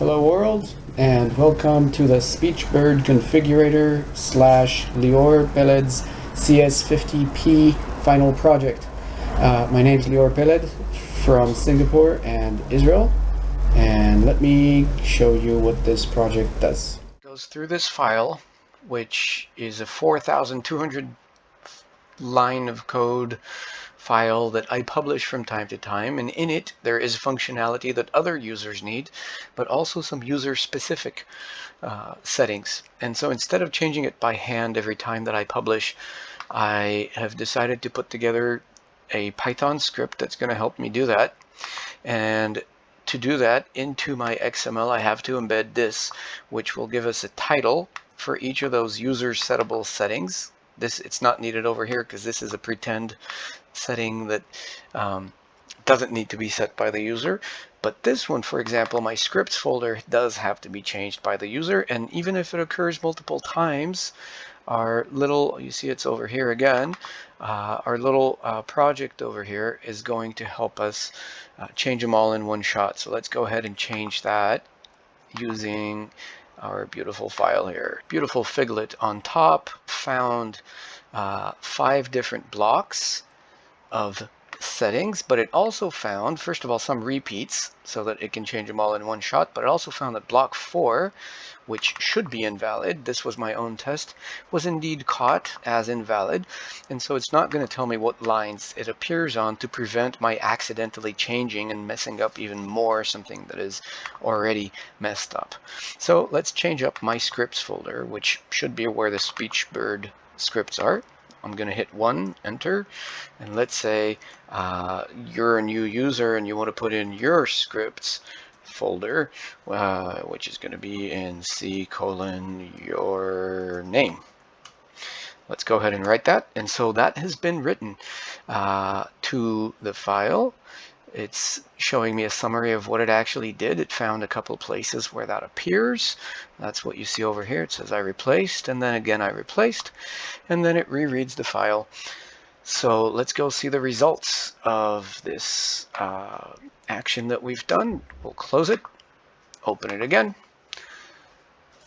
Hello world, and welcome to the SpeechBird Configurator / Lior Peled's CS50p final project. My name is Lior Peled from Singapore and Israel, and let me show you what this project does. It goes through this file, which is a 4,200 line of code file that I publish from time to time, and in it there is functionality that other users need, but also some user-specific settings. And so instead of changing it by hand every time that I publish, I have decided to put together a Python script that's going to help me do that. And to do that, into my XML I have to embed this, which will give us a title for each of those user settable settings. It's not needed over here because this is a pretend setting that doesn't need to be set by the user. But this one, for example, my scripts folder, does have to be changed by the user. And even if it occurs multiple times, our little, you see it's over here again, our little project over here is going to help us change them all in one shot. So let's go ahead and change that using our beautiful file here. Beautiful figlet on top, found 5 different blocks of settings, but it also found, first of all, some repeats so that it can change them all in one shot, but it also found that block 4, which should be invalid, this was my own test, was indeed caught as invalid, and so it's not going to tell me what lines it appears on to prevent my accidentally changing and messing up even more something that is already messed up. So let's change up my scripts folder, which should be where the SpeechBird scripts are. I'm going to hit 1, enter, and let's say you're a new user and you want to put in your scripts folder, which is going to be in C:your name. Let's go ahead and write that. And so that has been written to the file. It's showing me a summary of what it actually did. It found a couple places where that appears. That's what you see over here. It says I replaced, and then again I replaced, and then it rereads the file. So let's go see the results of this action that we've done. We'll close it, open it again,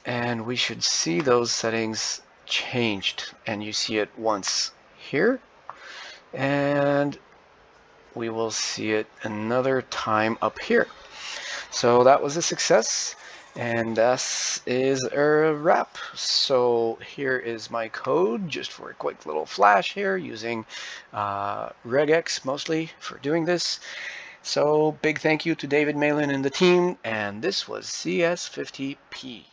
and we should see those settings changed. And you see it once here, and we will see it another time up here. So that was a success, and this is a wrap. So here is my code, just for a quick little flash here, using regex mostly for doing this. So big thank you to David Malin and the team, and this was CS50p.